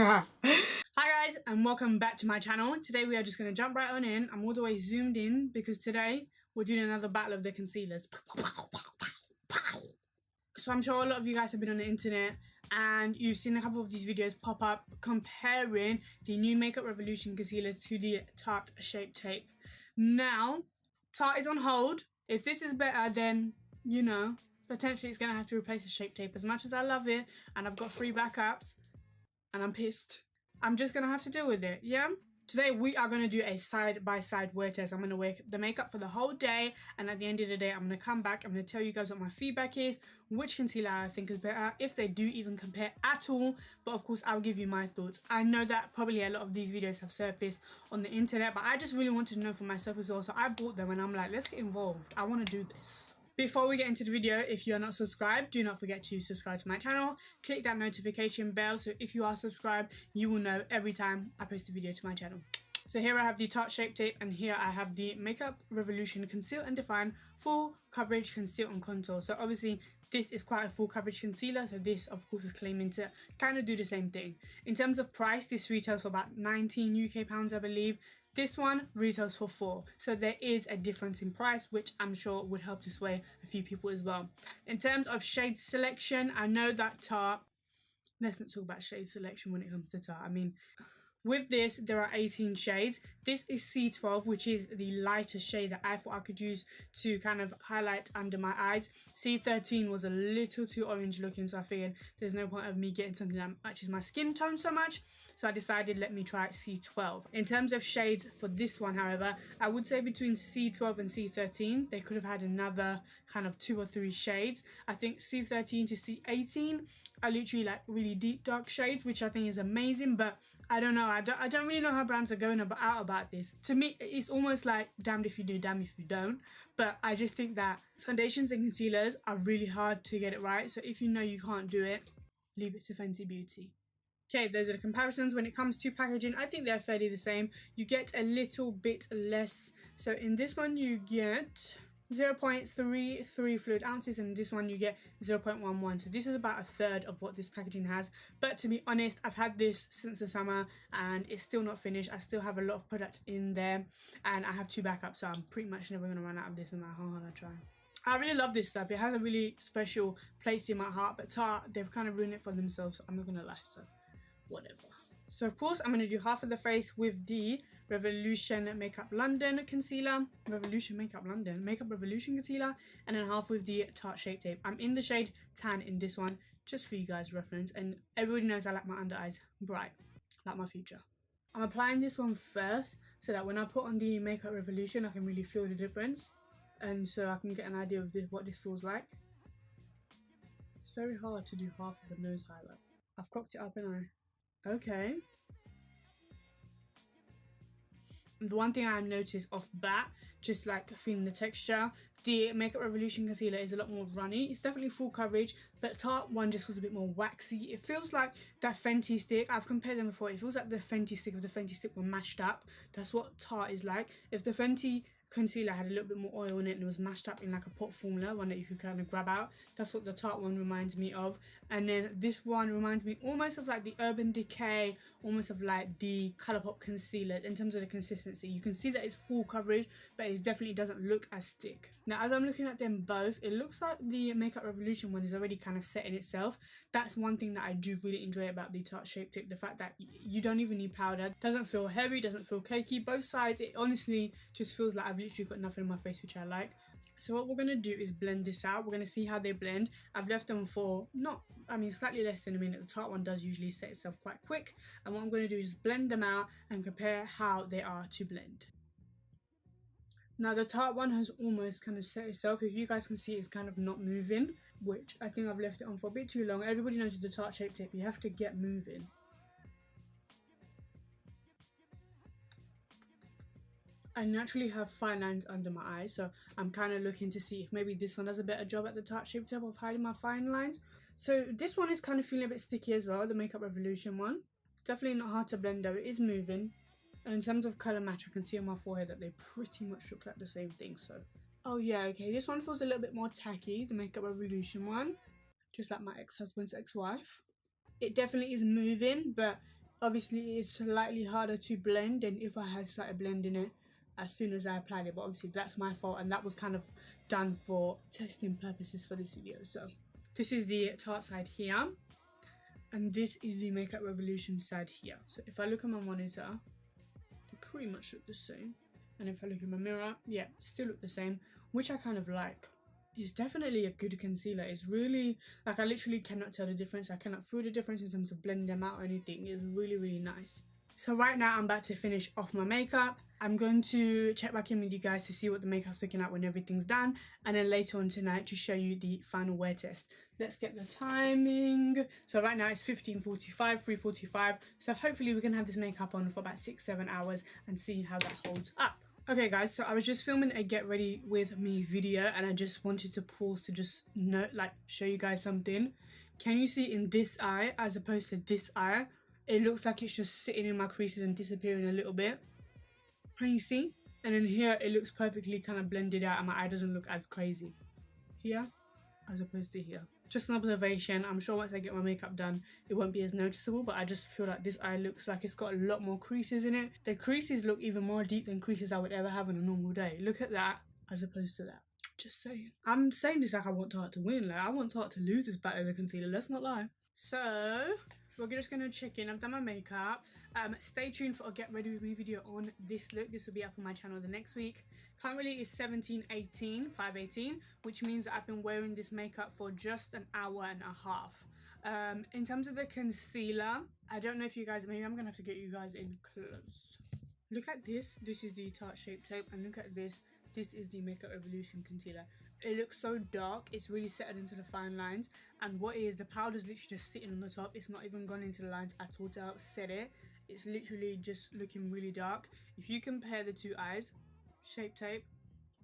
Hi guys, and welcome back to my channel. Today we are just going to jump right on in. I'm all the way zoomed in because today we're doing another battle of the concealers. So I'm sure a lot of you guys have been on the internet and you've seen a couple of these videos pop up comparing the new Makeup Revolution concealers to the Tarte Shape Tape. Now, Tarte is on hold. If this is better, then, you know, potentially it's going to have to replace the Shape Tape. As much as I love it and I've got 3 backups and I'm pissed, I'm just going to have to deal with it, yeah? Today we are going to do a side-by-side wear test. I'm going to wear the makeup for the whole day, and at the end of the day I'm going to come back, I'm going to tell you guys what my feedback is, which concealer I think is better, if they do even compare at all, but of course I'll give you my thoughts. I know that probably a lot of these videos have surfaced on the internet, but I just really wanted to know for myself as well, so I bought them and I'm like, let's get involved. I want to do this. Before we get into the video, if you're not subscribed, do not forget to subscribe to my channel. Click that notification bell so if you are subscribed, you will know every time I post a video to my channel. So here I have the Tarte Shape Tape, and here I have the Makeup Revolution Conceal and Define Full Coverage Conceal and Contour. So obviously this is quite a full coverage concealer, so this of course is claiming to kind of do the same thing. In terms of price, this retails for about 19 UK pounds, I believe. This one retails for 4, so there is a difference in price, which I'm sure would help to sway a few people as well. In terms of shade selection, I know that Tarte, let's not talk about shade selection when it comes to Tarte. I mean, with this, there are 18 shades. This is C12, which is the lighter shade that I thought I could use to kind of highlight under my eyes. C13 was a little too orange looking, so I figured there's no point of me getting something that matches my skin tone so much. So I decided, let me try C12. In terms of shades for this one, however, I would say between C12 and C13, they could have had another kind of 2 or 3 shades. I think C13 to C18 are literally like really deep dark shades, which I think is amazing, but I don't know. I don't really know how brands are going out about this. To me, it's almost like damned if you do, damned if you don't. But I just think that foundations and concealers are really hard to get it right. So if you know you can't do it, leave it to Fenty Beauty. Okay, those are the comparisons. When it comes to packaging, I think they're fairly the same. You get a little bit less. So in this one, you get 0.33 fluid ounces, and this one you get 0.11. So this is about a third of what this packaging has. But to be honest, I've had this since the summer and it's still not finished. I still have a lot of products in there and I have 2 backups, so I'm pretty much never going to run out of this no matter how hard I try. I really love this stuff. It has a really special place in my heart, but Tarte, they've kind of ruined it for themselves, so I'm not going to lie, so whatever. So of course I'm going to do half of the face with the Revolution Makeup London concealer, Makeup Revolution concealer, and then half with the Tarte Shape Tape. I'm in the shade Tan in this one, just for you guys' reference, and everybody knows I like my under eyes bright, like my future. I'm applying this one first so that when I put on the Makeup Revolution I can really feel the difference, and so I can get an idea of what this feels like. It's very hard to do half of the nose highlight. I've cocked it up and okay. The one thing I noticed off bat, just like feeling the texture, the Makeup Revolution concealer is a lot more runny. It's definitely full coverage, but Tarte one just feels a bit more waxy. It feels like that Fenty stick. I've compared them before. It feels like the Fenty stick, if the Fenty stick were mashed up. That's what Tarte is like. If the Fenty concealer had a little bit more oil in it and it was mashed up in like a pot formula, one that you could kind of grab out, that's what the Tarte one reminds me of. And then this one reminds me almost of like the Urban Decay, almost of like the Colourpop concealer in terms of the consistency. You can see that it's full coverage, but it definitely doesn't look as thick. Now as I'm looking at them both, it looks like the Makeup Revolution one is already kind of set in itself. That's one thing that I do really enjoy about the Tarte Shape Tape, the fact that you don't even need powder, doesn't feel heavy, doesn't feel cakey. Both sides, it honestly just feels like I've literally got nothing on my face, which I like. So what we're going to do is blend this out. We're going to see how they blend. I've left them for slightly less than a minute. The Tarte one does usually set itself quite quick, and what I'm going to do is blend them out and compare how they are to blend. Now the Tarte one has almost kind of set itself. If you guys can see, it's kind of not moving, which I think I've left it on for a bit too long. Everybody knows with the Tarte Shape Tape you have to get moving. I naturally have fine lines under my eyes, so I'm kind of looking to see if maybe this one does a better job at the Tarte Shape Tape of hiding my fine lines. So this one is kind of feeling a bit sticky as well, the Makeup Revolution one. Definitely not hard to blend though, it is moving. And in terms of colour match, I can see on my forehead that they pretty much look like the same thing, so. Oh yeah, okay, this one feels a little bit more tacky, the Makeup Revolution one. Just like my ex-husband's ex-wife. It definitely is moving, but Obviously it's slightly harder to blend than if I had started blending it as soon as I applied it, but obviously that's my fault, and that was kind of done for testing purposes for this video. So this is the Tarte side here, and this is the Makeup Revolution side here. So if I look at my monitor, they pretty much look the same, and if I look in my mirror, yeah, still look the same, which I kind of like. It's definitely a good concealer. It's really, like, I literally cannot tell the difference. I cannot feel the difference in terms of blending them out or anything. It's really, really nice. So right now I'm about to finish off my makeup. I'm going to check back in with you guys to see what the makeup's looking like when everything's done, and then later on tonight to show you the final wear test. Let's get the timing. So right now it's 15:45, 3:45. So hopefully we can have this makeup on for about 6-7 hours and see how that holds up. Okay guys, so I was just filming a get ready with me video, and I just wanted to pause to just show you guys something. Can you see in this eye as opposed to this eye? It looks like it's just sitting in my creases and disappearing a little bit. Can you see? And then here it looks perfectly kind of blended out, and my eye doesn't look as crazy here as opposed to here. Just an observation. I'm sure once I get my makeup done it won't be as noticeable, but I just feel like this eye looks like it's got a lot more creases in it. The creases look even more deep than creases I would ever have on a normal day. Look at that as opposed to that. Just saying. I'm saying this like I want Tarte to win. Like, I want Tarte to lose this battle of the concealer. Let's not lie. So we're just going to check in. I've done my makeup. Stay tuned for a get ready with me video on this look. This will be up on my channel the next week. Currently it's 5:18, which means that I've been wearing this makeup for just an hour and a half. In terms of the concealer, I don't know if you guys, maybe I'm going to have to get you guys in close. Look at this. This is the Tarte Shape Tape, and look at this. This is the Makeup Revolution concealer. It looks so dark. It's really settled into the fine lines, and what is, the powder's literally just sitting on the top. It's not even gone into the lines at all to help set it. It's literally just looking really dark. If you compare the two eyes, Shape Tape,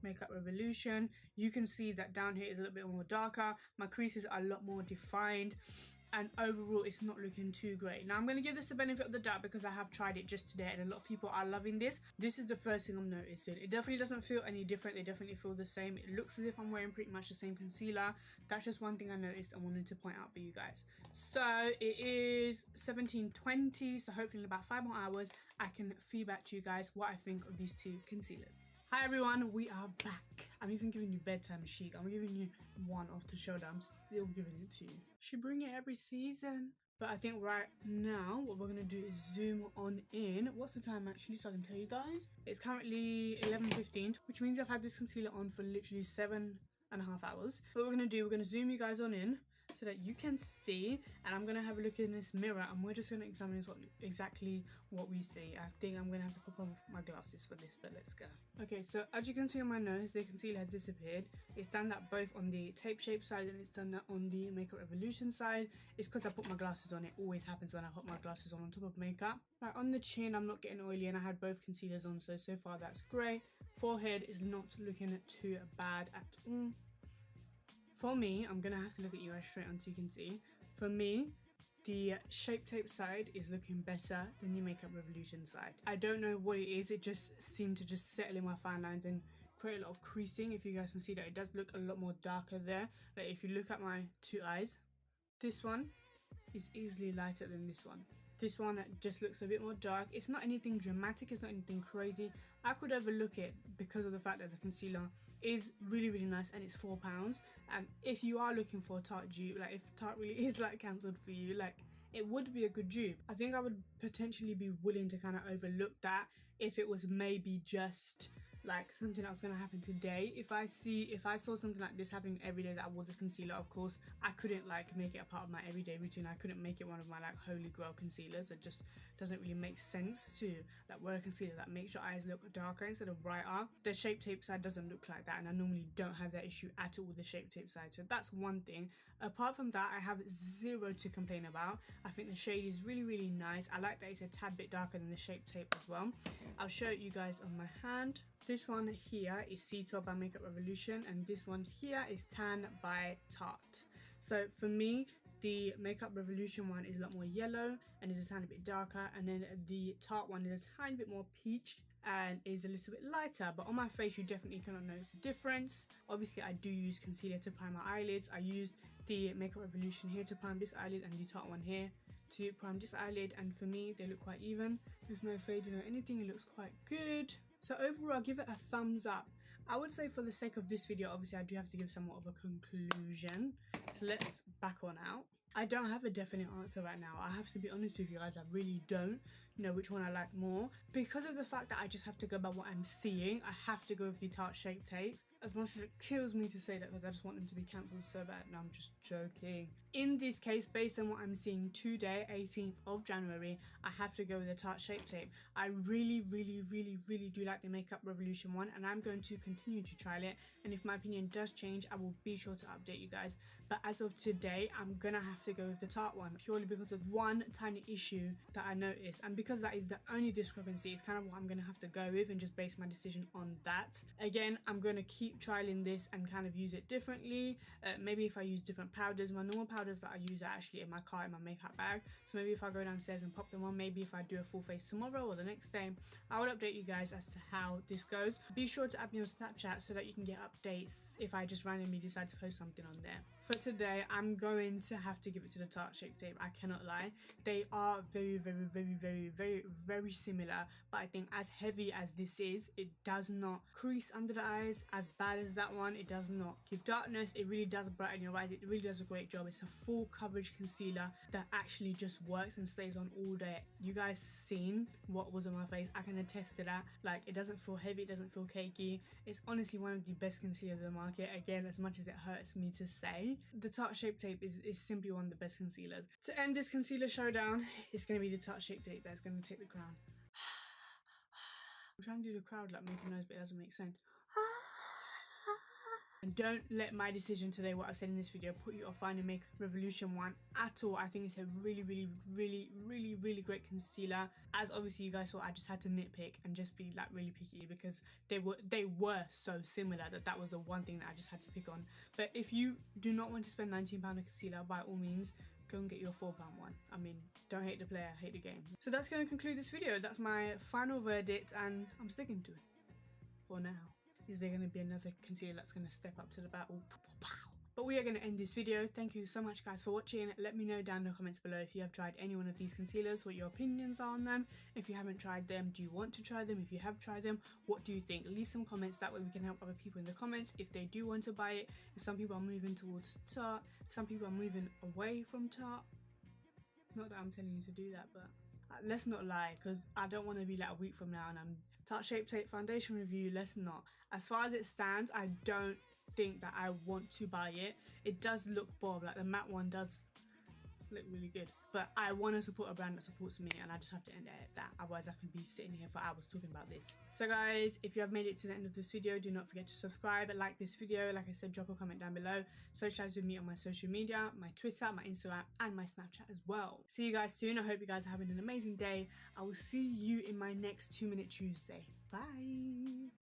Makeup Revolution, you can see that down here is a little bit more darker. My creases are a lot more defined, and overall it's not looking too great. Now I'm going to give this the benefit of the doubt because I have tried it just today and a lot of people are loving this. This is the first thing I'm noticing. It definitely doesn't feel any different. They definitely feel the same. It looks as if I'm wearing pretty much the same concealer. That's just one thing I noticed and wanted to point out for you guys. So it is 17:20, so hopefully in about 5 more hours I can feedback to you guys what I think of these two concealers. Hi everyone, we are back. I'm even giving you bedtime chic. I'm giving you one off the showdown. I'm still giving it to you. She bring it every season. But I think right now what we're going to do is zoom on in. What's the time actually, so I can tell you guys? It's currently 11:15, which means I've had this concealer on for literally 7.5 hours. What we're going to do, we're going to zoom you guys on in so that you can see, and I'm going to have a look in this mirror and we're just going to examine exactly what we see. I think I'm going to have to pop on my glasses for this, but let's go. Okay, so as you can see on my nose, the concealer has disappeared. It's done that both on the Tape Shape side and it's done that on the Makeup Revolution side. It's because I put my glasses on. It always happens when I put my glasses on top of makeup. Right, on the chin, I'm not getting oily and I had both concealers on, so far that's great. Forehead is not looking too bad at all. For me, I'm going to have to look at you guys straight on so you can see. For me, the Shape Tape side is looking better than the Makeup Revolution side. I don't know what it is. It just seemed to just settle in my fine lines and create a lot of creasing. If you guys can see that, it does look a lot more darker there. Like if you look at my two eyes, this one is easily lighter than this one. This one just looks a bit more dark. It's not anything dramatic. It's not anything crazy. I could overlook it because of the fact that the concealer is really, really nice and it's £4. And if you are looking for a Tarte dupe, like if Tarte really is like cancelled for you, like it would be a good dupe. I think I would potentially be willing to kind of overlook that if it was maybe just like something that was going to happen today. If I saw something like this happening every day that I wore this concealer, of course I couldn't like make it a part of my everyday routine. I couldn't make it one of my like holy grail concealers. It just doesn't really make sense to like wear a concealer that makes your eyes look darker instead of brighter. The Shape Tape side doesn't look like that, and I normally don't have that issue at all with the Shape Tape side, so that's one thing. Apart from that, I have zero to complain about. I think the shade is really, really nice. I like that it's a tad bit darker than the Shape Tape as well. I'll show it you guys on my hand. This one here is C12 by Makeup Revolution, and this one here is Tan by Tarte. So for me, the Makeup Revolution one is a lot more yellow and is a tiny bit darker, and then the Tarte one is a tiny bit more peach and is a little bit lighter. But on my face you definitely cannot notice the difference. Obviously I do use concealer to prime my eyelids. I used the Makeup Revolution here to prime this eyelid and the Tarte one here to prime this eyelid, and for me they look quite even. There's no fading or anything, it looks quite good. So overall I'll give it a thumbs up. I would say for the sake of this video, obviously I do have to give somewhat of a conclusion. So let's back on out. I don't have a definite answer right now. I have to be honest with you guys, I really don't know which one I like more. Because of the fact that I just have to go by what I'm seeing, I have to go with the Tarte Shape Tape. As much as it kills me to say that because I just want them to be cancelled so bad. No, I'm just joking. In this case, based on what I'm seeing today, 18th of January, I have to go with the Tarte Shape Tape. I really do like the Makeup Revolution one, and I'm going to continue to trial it. And if my opinion does change, I will be sure to update you guys. But as of today, I'm gonna have to go with the Tarte one, purely because of one tiny issue that I noticed. And because that is the only discrepancy, it's kind of what I'm gonna have to go with and just base my decision on that. Again, I'm gonna keep trialing this and kind of use it differently. Maybe if I use different powders, my normal powders that I use are actually in my car, in my makeup bag. So maybe if I go downstairs and pop them on, maybe if I do a full face tomorrow or the next day, I will update you guys as to how this goes. Be sure to add me on Snapchat so that you can get updates if I just randomly decide to post something on there. For today, I'm going to have to give it to the Tarte Shape Tape. I cannot lie. They are very similar, but I think as heavy as this is, it does not crease under the eyes as bad as that one. It does not give darkness. It really does brighten your eyes. It really does a great job. It's a full coverage concealer that actually just works and stays on all day. You guys seen what was on my face. I can attest to that. Like, it doesn't feel heavy, it doesn't feel cakey. It's honestly one of the best concealers in the market. Again, as much as it hurts me to say, the Tarte Shape Tape is simply one of the best concealers. To end this concealer showdown, it's going to be the Tarte Shape Tape that's going to take the crown. I'm trying to do the crowd like making noise, but it doesn't make sense. And don't let my decision today, what I've said in this video, put you off finding Makeup Revolution one at all. I think it's a really great concealer. As obviously you guys saw, I just had to nitpick and just be like really picky because they were so similar that was the one thing that I just had to pick on. But if you do not want to spend £19 on concealer, by all means, go and get your £4 one. I mean, don't hate the player, hate the game. So that's going to conclude this video. That's my final verdict, and I'm sticking to it for now. Is there going to be another concealer that's going to step up to the battle? But we are going to end this video. Thank you so much guys for watching. Let me know down in the comments below if you have tried any one of these concealers, what your opinions are on them. If you haven't tried them, do you want to try them? If you have tried them, what do you think? Leave some comments, that way we can help other people in the comments if they do want to buy it. If some people are moving towards Tarte, some people are moving away from Tarte. Not that I'm telling you to do that, but let's not lie, because I don't want to be like a week from now and I'm Tarte Shape Tape foundation review. Let's not. As far as it stands, I don't think that I want to buy it. It does look bob, like the matte one does look really good, but I want to support a brand that supports me, and I just have to end it at that. Otherwise I could be sitting here for hours talking about this. So guys, if you have made it to the end of this video, do not forget to subscribe, like this video, like I said, drop a comment down below, socialize with me on my social media, my Twitter, my Instagram, and my Snapchat as well. See you guys soon. I hope you guys are having an amazing day. I will see you in my next 2 Minute Tuesday. Bye.